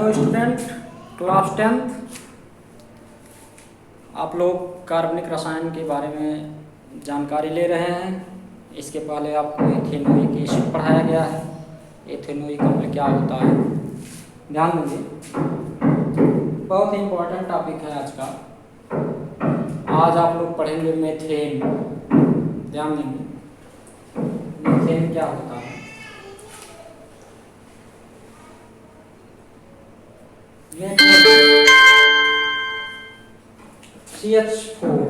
Hello student, class 10th। आप लोग कार्बनिक रसायन के बारे में जानकारी ले रहे हैं। इसके पहले आपको इथेनोइक एसिड पढ़ाया गया है। इथेनोइक अम्ल क्या होता है, ध्यान दीजिए, बहुत ही इम्पोर्टेंट टॉपिक है आज का। आज आप लोग पढ़ेंगे मेथेन। ध्यान देंगे, मेथेन क्या होता है। CH4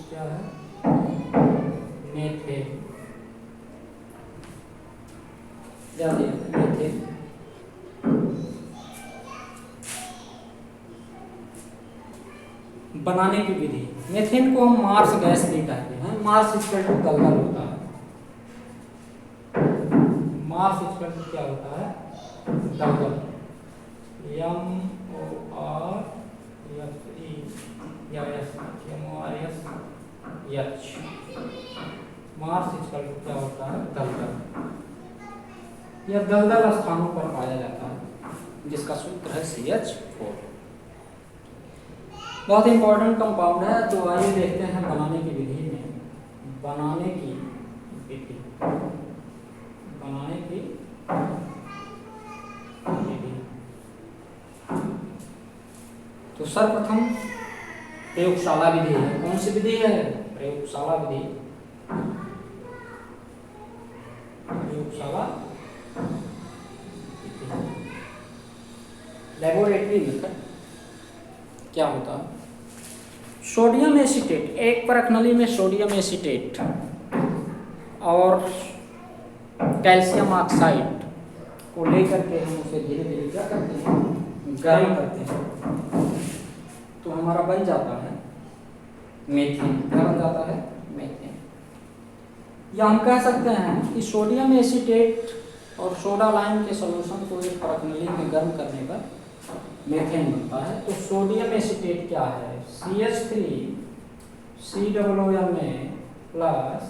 क्या है, मेथेन। मेथेन बनाने की विधि। मेथेन को हम मार्स गैस भी कहते हैं। मार्स इक्वल टू दलदल होता है। मार्स इक्वल टू क्या होता है, दलदल। मार्स इक्वल टू क्या होता है, दलदल। यह दलदल स्थानों पर पाया जाता है, जिसका सूत्र है CH4। बहुत इंपॉर्टेंट कंपाउंड है। तो आइए देखते हैं बनाने की विधि में। बनाने की विधि, बनाने की विधि। तो सर्वप्रथम प्रयोगशाला विधि है। कौन सी विधि है, प्रयोगशाला विधि। प्रयोगशाला लेबोरेटरी मेथड क्या होता है। सोडियम एसीटेट, एक परखनली में सोडियम एसीटेट और कैल्शियम ऑक्साइड को लेकर के हम उसे धीरे धीरे क्या करते हैं, गर्म करते हैं। तो हमारा बन जाता है मेथेन। क्या बन जाता है, मेथेन। या हम कह सकते हैं कि सोडियम एसीटेट और सोडा लाइम के सॉल्यूशन को एक परखनली में गर्म करने पर मेथेन बनता है। तो सोडियम एसीटेट क्या है, CH3 COOMa plus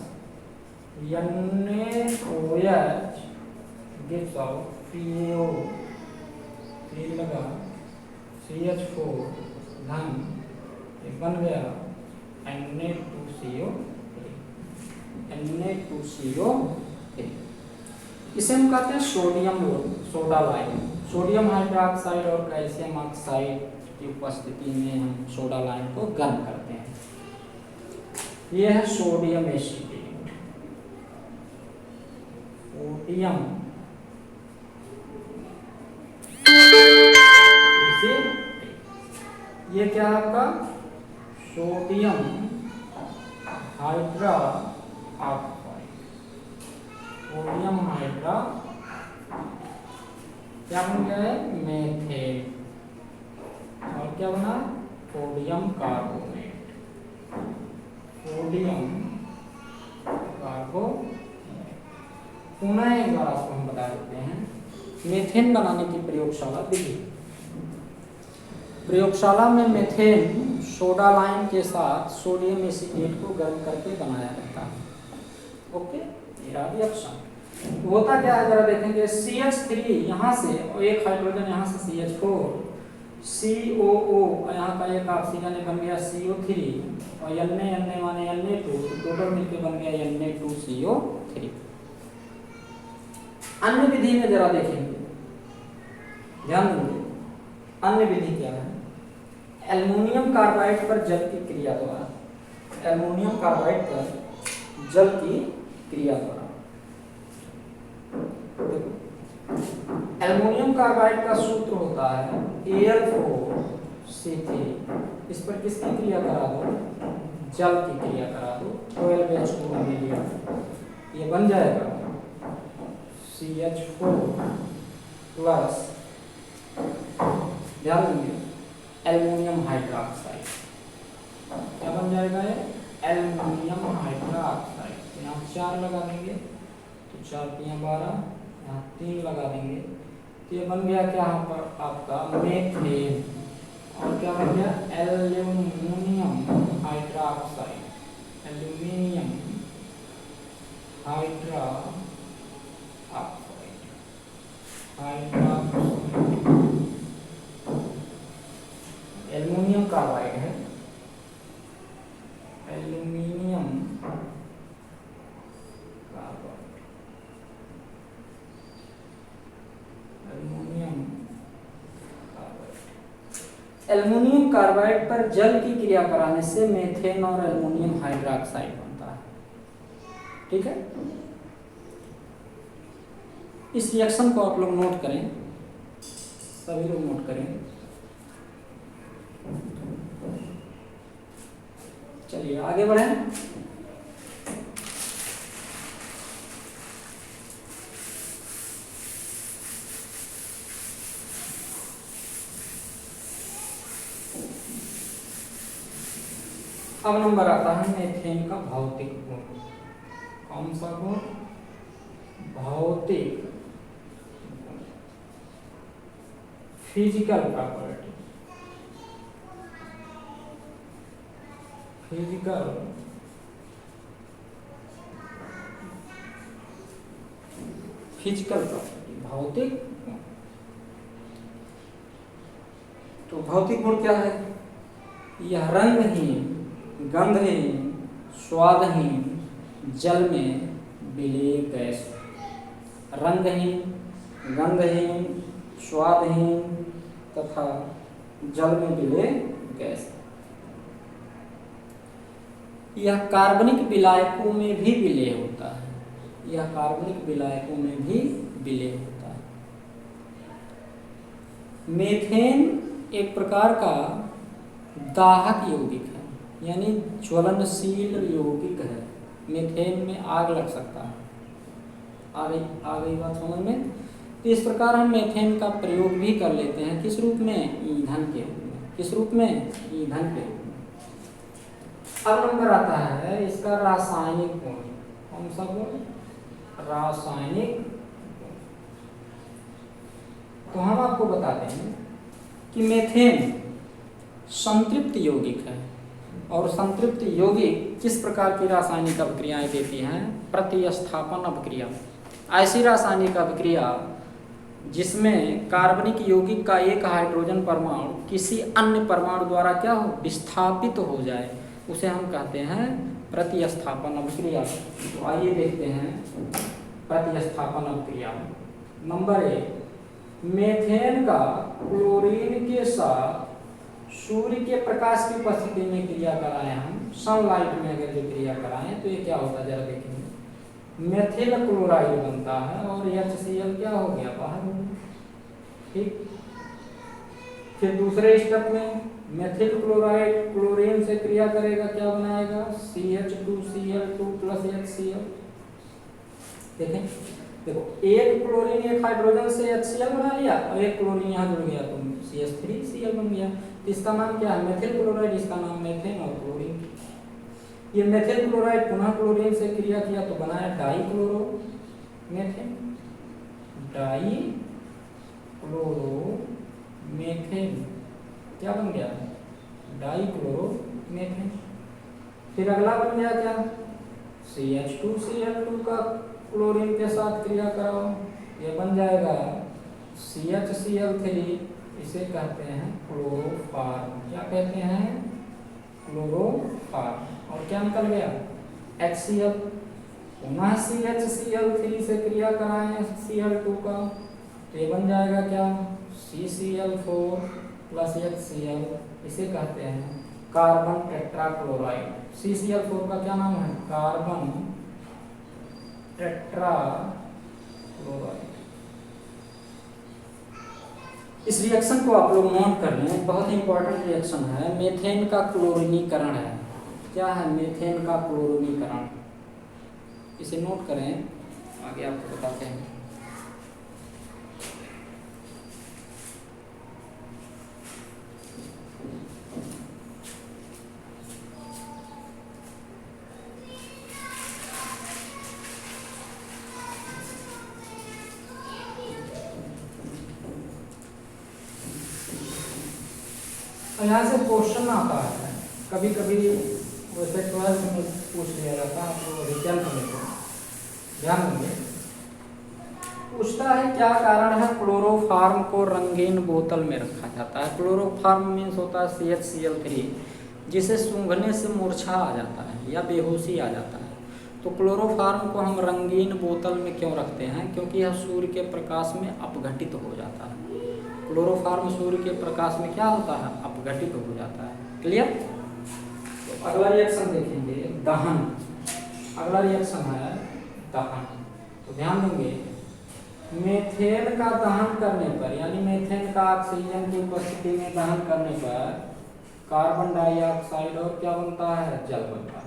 NaOH gives out PaO, 3 लगा CH4 धन बन गया Na2CO3। इसे हम कहते हैं sodium soda lime. Sodium hydroxide और कैल्शियम ऑक्साइड की उपस्थिति में हम सोडा लाइम को गर्म करते हैं। यह है सोडियम एसीटेट। सोडियम ये क्या है आपका, सोडियम हाइड्रोक्साइड। सोडियम हाइड्रा क्या बन गया है, मेथेन। और क्या बना, सोडियम कार्बोनेट। Sodium carbonate. पुनः एक बार आपको हम बता देते हैं मेथेन बनाने की प्रयोगशाला विधि। प्रयोगशाला में मेथेन सोडा लाइम के साथ सोडियम एसीटेट को गर्म करके बनाया जाता है। ओके, मेरा रिएक्शन होता क्या है, जरा देखेंगे। CH3 यहाँ से और एक हाइड्रोजन यहाँ से CH4, COO यहाँ का एक ऑक्सीजन बन गया CO3 और Na माने Na2, तो टोटल मिलकर बन गया Na2CO3। अन्य विधि में जरा देखेंगे, ध्यान देंगे। अन्य विधि क्या है, एल्युमिनियम कार्बाइड पर जल की क्रिया द्वारा। एल्युमिनियम कार्बाइड पर जल की क्रिया द्वारा। एल्युमिनियम कार्बाइड का सूत्र होता है Al4C3। इस पर किसकी क्रिया करा दो, जल की क्रिया करा दो, 12H2 मिलिया। ये बन जाएगा CH4 प्लस, ध्यान देंगे, एल्युमिनियम हाइड्रोक्साइड। क्या बन जाएगा ये, एल्युमिनियम हाइड्रोक्साइड। यहाँ 4 लगा देंगे तो 4 × 12, यहाँ 3 लगा देंगे तो ये बन गया क्या यहाँ पर आपका मेथेन। और क्या बन गया, aluminium hydroxide. Aluminium hydroxide aluminium carbide है, aluminium carbide, aluminium carbide. Aluminium carbide पर जल की क्रिया कराने से मेथेन और एल्युमिनियम हाइड्रोक्साइड बनता है। ठीक है, इस रिएक्शन को आप लोग नोट करें, सभी लोग नोट करें। चलिए आगे बढ़ें। अब नंबर आता है मेथेन का भौतिक गुण। कौन सा गुण? भौतिक, फिजिकल प्रॉपर्टी, फिजिकल प्रॉपर्टी, भौतिक गुण। तो भौतिक गुण क्या है? यह रंगहीन, गंधहीन, स्वादहीन, जल में विलेय गैस। रंगहीन, गंधहीन, स्वादहीन तथा जल में विलेय गैस। यह कार्बनिक विलायकों में भी विलेय होता है, यह कार्बनिक विलायकों में भी विलेय होता है। मेथेन एक प्रकार का दाहक यौगिक है, यानी ज्वलनशील यौगिक है। मेथेन में आग लग सकता है। आ गई बात समझ में? तो इस प्रकार हम मेथेन का प्रयोग भी कर लेते हैं। किस रूप में? ईंधन के रूप में। किस रूप में? ईंधन के रूप में। अब नंबर आता है इसका रासायनिक गुण। कौन सा गुण? रासायनिक गुण। तो हम आपको बताते हैं कि मेथेन संतृप्त यौगिक है, और संतृप्त यौगिक किस प्रकार की रासायनिक अभिक्रियाएं देती हैं? प्रतिस्थापन अभिक्रिया। ऐसी रासायनिक अभिक्रिया जिसमें कार्बनिक यौगिक का एक हाइड्रोजन परमाणु किसी अन्य परमाणु द्वारा क्या हो? विस्थापित हो जाए, उसे हम कहते हैं प्रतिस्थापन अभिक्रिया। तो आइए देखते हैं प्रतिस्थापन अभिक्रिया। नंबर 1, मेथेन का क्लोरीन के साथ सूर्य के प्रकाश की उपस्थिति में क्रिया कराएं, हम सनलाइट में अगर जो क्रिया कराएं तो ये क्या होता है जरा देखेंगे। मेथिल क्लोराइड बनता है और HCl क्या हो गया? बाहर हो गया। ठीक, फिर दूसरे स्टेप में मेथिल क्लोराइड क्लोरीन से क्रिया करेगा, क्या बनाएगा? CH2Cl2 plus HCl। देखें, देखो एक क्लोरीन एक हाइड्रोजन से HCl बना लिया और एक क्लोरीन यहाँ जुड़ गया तो CH3Cl बन गया। तो इसका नाम क्या है? Methyl chloride. इसका नाम मेथेन और क्लोरीन। ये मेथिल क्लोराइड पुनः क्लोरीन से क्रिया किया तो बनाया डाइक्लोरो मेथेन। डाइक्लोरो मेथेन क्या बन गया? Dichloro methane. फिर अगला बन गया क्या? CH2Cl2 का क्लोरीन के साथ क्रिया कराओ, ये बन जाएगा CHCl3। इसे कहते हैं क्लोरोफॉर्म। क्या कहते हैं? क्लोरोफॉर्म। और क्या निकल गया? HCl। पुनः CHCl3 से क्रिया कराएं Cl2 का, तो ये बन जाएगा क्या? CCl4 plus HCl। इसे कहते हैं कार्बन टेट्राक्लोराइड। CCl4 का क्या नाम है? Carbon tetrachloride. इस रिएक्शन को आप लोग नोट कर लें, बहुत ही इंपॉर्टेंट रिएक्शन है। मेथेन का क्लोरीनीकरण है। क्या है? मेथेन का क्लोरीनीकरण। इसे नोट करें, आगे आपको बताते हैं। यहाँ से क्वेश्चन आता है कभी कभी, वैसे 12th में पूछ लिया जाता है, आप लोग रिटर्न में ध्यान देंगे। पूछता है क्या कारण है क्लोरोफार्म को रंगीन बोतल में रखा जाता है। क्लोरोफार्म मीन्स होता है CHCl3, जिसे सूंघने से मूर्छा आ जाता है या बेहोशी आ जाता है। तो क्लोरोफार्म को हम रंगीन बोतल में क्यों रखते हैं? क्योंकि यह सूर्य के प्रकाश में अपघटित हो जाता है। क्लोरोफार्म सूर्य के प्रकाश में क्या होता है? अपघटित हो जाता है। क्लियर? तो अगला रिएक्शन देखेंगे दहन। अगला रिएक्शन है दहन। तो ध्यान देंगे, मेथेन का दहन करने पर, यानी मेथेन का ऑक्सीजन की उपस्थिति में दहन करने पर कार्बन डाइऑक्साइड और क्या बनता है? जल बनता है।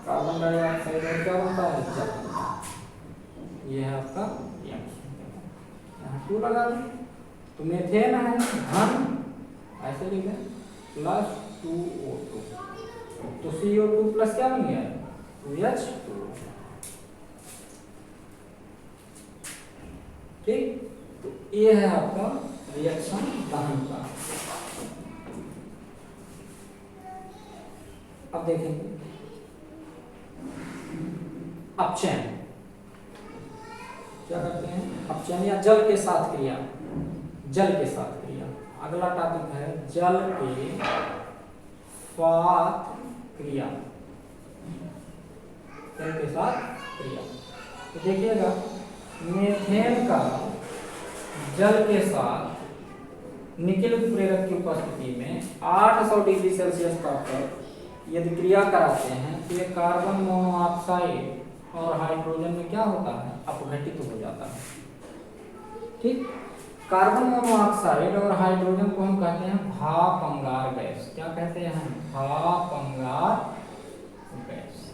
कार्बन डाइऑक्साइड और क्या बनता है? जल बनता है। ये है आपका रिएक्शन। यहाँ क्यों लगा दें? तो मेथेन है धन, ऐसे लिखें, प्लस 2O2, तो CO2 प्लस क्या बन गया? H2। ठीक, तो ये है आपका रिएक्शन दहन का। अब देखेंगे अपचयन। क्या करते हैं? अपचयन या जल के साथ क्रिया। जल के साथ क्रिया। अगला टॉपिक है जल के साथ क्रिया। जल के साथ क्रिया। तो देखिएगा, मेथेन का जल के साथ निकेल उत्प्रेरक की उपस्थिति में 800 डिग्री सेल्सियस पर यदि क्रिया कराते हैं तो ये कार्बन मोनोऑक्साइड और हाइड्रोजन में क्या होता है? अपघटित हो जाता है। ठीक, कार्बन मोनोऑक्साइड और हाइड्रोजन को हम कहते हैं भाप अंगार गैस। क्या कहते हैं? भाप अंगार गैस।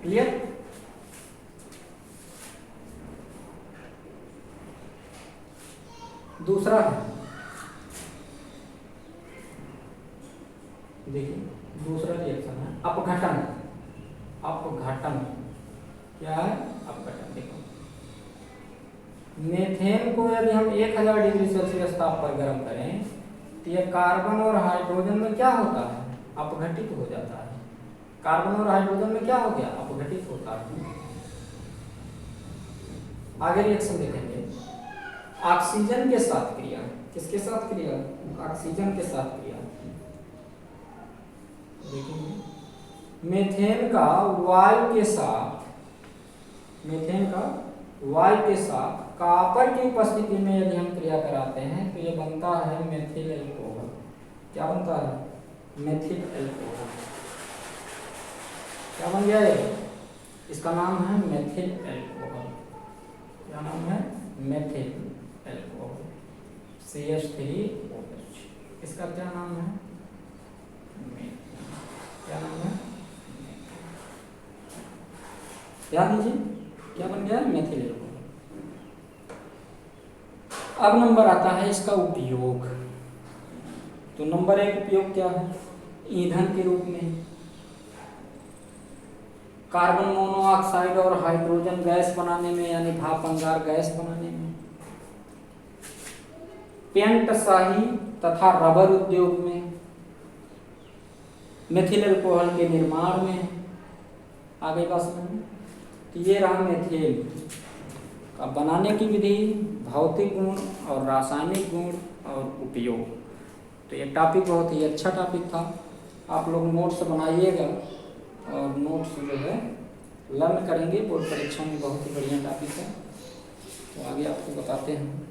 क्लियर? दूसरा है, देखिए दूसरा रिएक्शन है अपघटन। अपघटन क्या है? अपघटन। देखो, मेथेन को यदि हम 1000 डिग्री सेल्सियस ताप पर गर्म करें तो यह कार्बन और हाइड्रोजन में क्या होता है? अपघटित हो जाता है। कार्बन और हाइड्रोजन में क्या हो गया? अपघटित होता है। आगे रिएक्शन देखेंगे ऑक्सीजन के साथ क्रिया। किसके साथ क्रिया? ऑक्सीजन के साथ क्रिया। देखेंगे मेथेन का वायु के साथ, मेथेन का वायु के साथ कॉपर की उपस्थिति में यदि हम क्रिया कराते हैं तो ये बनता है मेथिल एल्कोहल। क्या बनता है? Methyl alcohol. क्या बन गया ये? इसका नाम है मेथिल एल्कोहल। क्या नाम है? Methyl alcohol, CH3OH। इसका क्या नाम है? क्या नाम है? याद दीजिए, क्या बन गया? Methyl alcohol. अब नंबर आता है इसका उपयोग। तो नंबर 1 उपयोग क्या है? ईंधन के रूप में कार्बन मोनोऑक्साइड और हाइड्रोजन गैस बनाने में, यानी भाप अंगार गैस बनाने में, पेंट स्याही तथा रबर उद्योग में, मेथिल एल्कोहल के निर्माण में। आगे बात समझ। तो ये रहा मेथिल का बनाने की विधि, भौतिक गुण और रासायनिक गुण और उपयोग। तो ये टॉपिक बहुत ही अच्छा टॉपिक था। आप लोग नोट्स बनाइएगा और नोट्स जो है लर्न करेंगे। बोर्ड परीक्षा में बहुत ही बढ़िया टॉपिक है। तो आगे आपको बताते हैं।